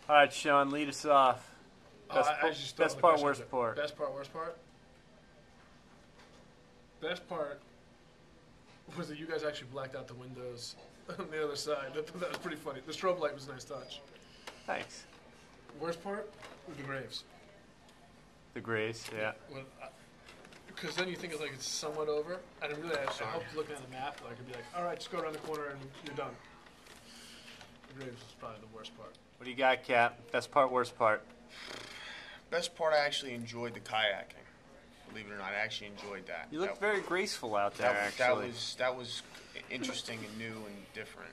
All right, Sean, lead us off. Best part, worst part. Best part, worst part. Best part was that you guys actually blacked out the windows on the other side. That was pretty funny. The strobe light was a nice touch. Thanks. Worst part was the graves. The graves, yeah. Because then you think it's somewhat over, and really I helped looking at the map. I could be like, all right, just go around the corner and you're done. The graves is probably the worst part. What do you got, Cap? Best part, worst part. Best part, I actually enjoyed the kayaking. Believe it or not, I actually enjoyed that. You look very graceful out there, actually. That was interesting and new and different.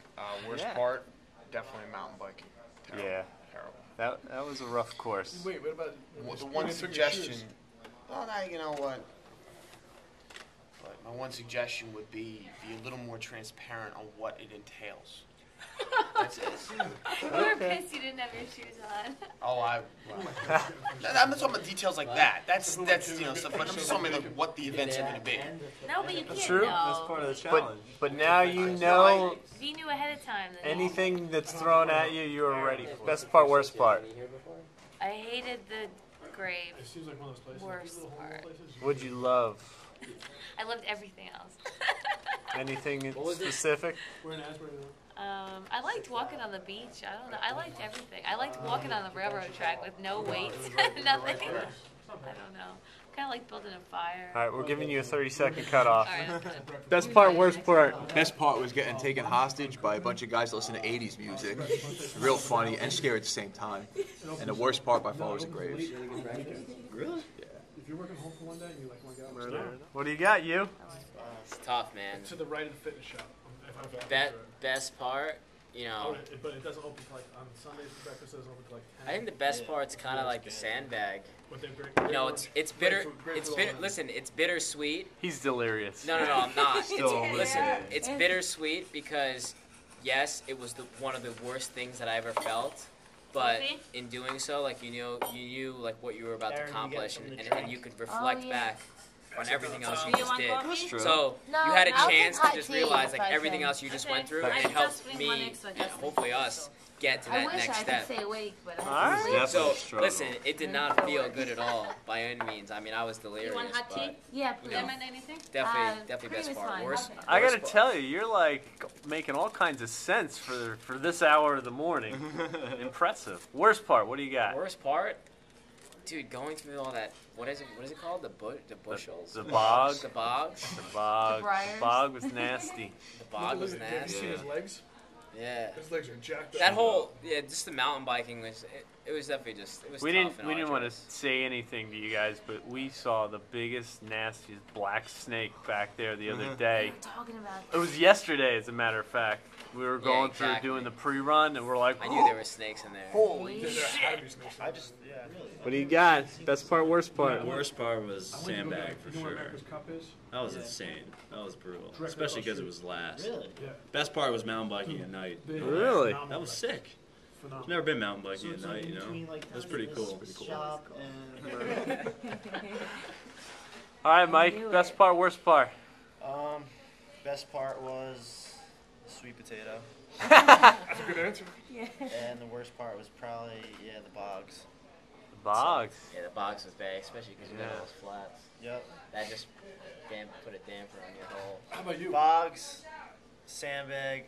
Worst part, definitely mountain biking. Terrible. Yeah. Terrible. That was a rough course. Wait, what about the one suggestion? Well, now you know what. But my one suggestion would be a little more transparent on what it entails. That's it. You were pissed you didn't have your shoes on. Oh, I'm not talking about details like that. That's stuff. But I'm just talking about what the events are going to be. No, but you can't True. know. That's part of the challenge. But now you know If you knew ahead of time. Then anything that's thrown at you, you are ready for. Best part, worst part. I hated the grave. It seems like one of those places. Worst part. What'd you love? I loved everything else. Anything specific? We're in Asbury. I liked walking on the beach. I don't know. I liked everything. I liked walking on the railroad track with no weights, nothing. I don't know. Kind of like building a fire. All right, we're giving you a 30-second cutoff. All right, I'm good. Best part, worst part. Best part was getting taken hostage by a bunch of guys that listen to 80s music. Real funny and scary at the same time. And the worst part by far was the graves. Really? Yeah. If you're working home for one day and you want to get out, What do you got, you? It's tough, man. to the right of the fitness shop. Best part, you know. But it doesn't open till on Sundays. The breakfast doesn't open till 10. I think the best part's kind of like the sandbag. But they're great. You know, it's bitter. Great It's for bitter. the Listen, it's bittersweet. He's delirious. No, I'm not. Still Listen, it's bittersweet because, yes, it was one of the worst things that I ever felt. But in doing so, like you knew like what you were about to accomplish, and you could reflect back on everything else you just did. That's true. So No, you had a I'll chance take to just hot tea realize if like I everything can. else you just Okay. went through, I and it just helped bring me one extra and just in hopefully case, us so. get to I that wish next I step. could stay awake, but I Alright. have to sleep. So struggle. listen, it did not feel good at all by any means. I mean, I was delirious. You want hot tea? but Yeah, please. know, anything? definitely cream best is part. fine. Worst. I gotta worst tell you, you're like making all kinds of sense for this hour of the morning. Impressive. Worst part, what do you got? Worst part, dude, going through all that. What is it called? The bushels. The bog. The bogs. The bog. The briars. The bog was nasty. The bog was Have you nasty. seen his legs? Yeah. His legs are jacked up. That whole just the mountain biking was it was definitely just it was We tough didn't want to arduous. say anything to you guys, but we saw the biggest, nastiest black snake back there the other day. Talking about It was yesterday, as a matter of fact. We were going through exactly. doing the pre-run, and we're like, I knew there were snakes in there. holy There shit. had to be snakes. What do you got? Best part, worst part? The worst part was sandbag for You know where sure. America's Cup is? That was insane. That was brutal, Directly especially across because it the was last. Really? Yeah. Best part was mountain biking at night. Really? That was sick. I've Phenomenal. never been mountain biking at it's night, you know. between, like, That was pretty cool. Shop and All right, Mike. Best part, worst part? best part was sweet potato, That's a good answer. and the worst part was probably the bogs. The bogs. Yeah, the box was bad, especially because you got Yeah. all those flats. Yep. That just put a damper on your whole. How about you? Bogs, sandbag,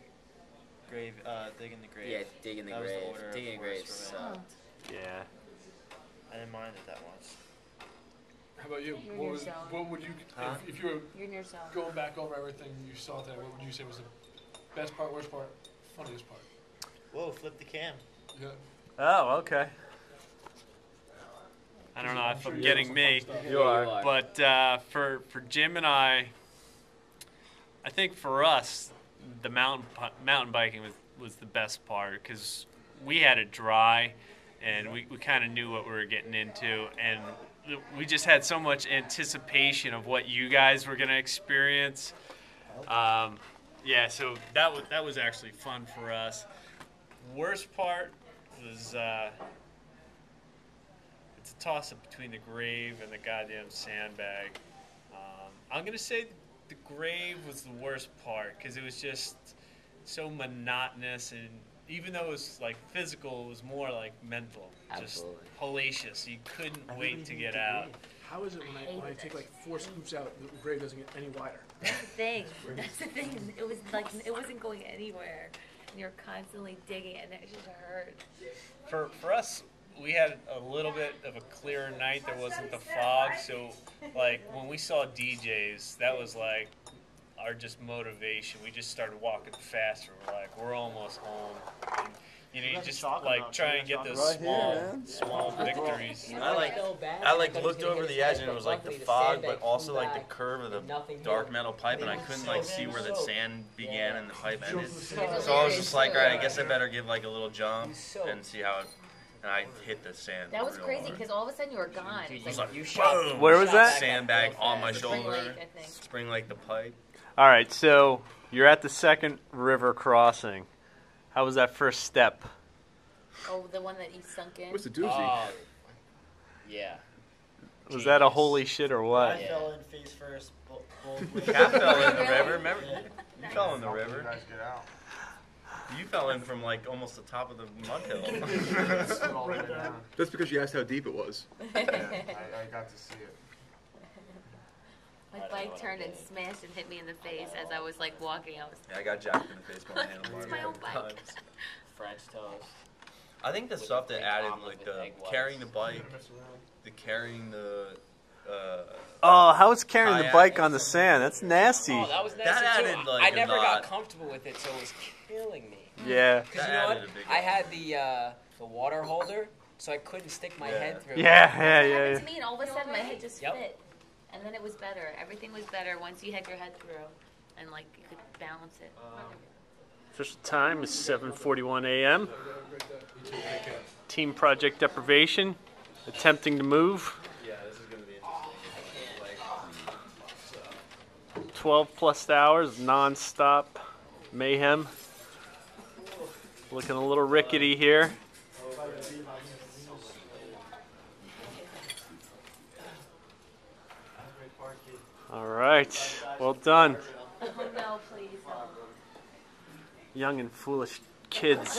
grave, digging the grave. Yeah, digging the That was the grave. order of Digging the worst grave for me. sucked. Yeah. I didn't mind it that much. How about you? You're in your zone. What would you, Huh? if you were you're in your zone. going back over everything you saw today, what would you say was the best part, worst part, funniest part? Whoa, flip the cam. Yeah. Oh, okay. I don't know if I'm getting me, You are. but for Jim and I think for us, the mountain biking was the best part because we had it dry, and we kind of knew what we were getting into, and we just had so much anticipation of what you guys were going to experience. Yeah, so that was actually fun for us. Worst part was it's a toss-up between the grave and the goddamn sandbag. I'm going to say the grave was the worst part because it was just so monotonous, and even though it was like physical, it was more like mental. Absolutely. Just hellacious. You couldn't wait to get out. How is it when I take like 4 scoops out, the grave doesn't get any wider? That's the thing. That's the thing. It was like it wasn't going anywhere, and you're constantly digging, and it just hurt. For us, we had a little bit of a clearer night. There wasn't the fog, so like when we saw DJs, that was like our just motivation. We just started walking faster. We're like, we're almost home. And, you know, you just like try and get those small victories. I looked over the edge and it was like the fog, but also like the curve of the dark metal pipe, and I couldn't like see where the sand began and the pipe ended. So I was just like, all right, I guess I better give like a little jump and see how it. And I hit the sand. That was real crazy hard. because all of a sudden you were gone. It was like, You shot. boom! Where was that? Sandbag on my Spring shoulder. Lake, I think. Spring Lake, the pipe. All right, so you're at the second river crossing. How was that first step? Oh, the one that you sunk in. What's the doozy? Oh, yeah. Was that a holy shit or I what? Yeah. fell in face first. Boldly. Cat fell in the Really? river. Remember? Yeah. You fell in the You river. guys get out. You fell in from like almost the top of the mud hill. Slid all the way down. That's because you asked how deep it was. Yeah, I got to see it. My bike turned and smashed and hit me in the face as I was like walking. I was. Yeah, I got jacked in the face by a handlebar. It's my own bike. times. French toast. I think the With stuff a that big added, omelet like with the egg whites. carrying the bike, the carrying the. Oh, how was carrying the Kayak. bike on the sand? That's nasty. Oh, that was That nasty too. added, like, I a never got knot. comfortable with it, so it was killing me. Yeah. Because That you know what? added a big I had the water holder, so I couldn't stick my Yeah. head through. Yeah, It yeah, happened yeah. to me, and all of a sudden my head just Yep. fit, and then it was better. Everything was better once you had your head through, and like you could balance it. Official time is 7:41 a.m. Team Project Deprivation attempting to move. Yeah, this is gonna be interesting. 12 plus hours, non-stop mayhem. Looking a little rickety here. All right, well done. Oh no, please. Young and foolish kids.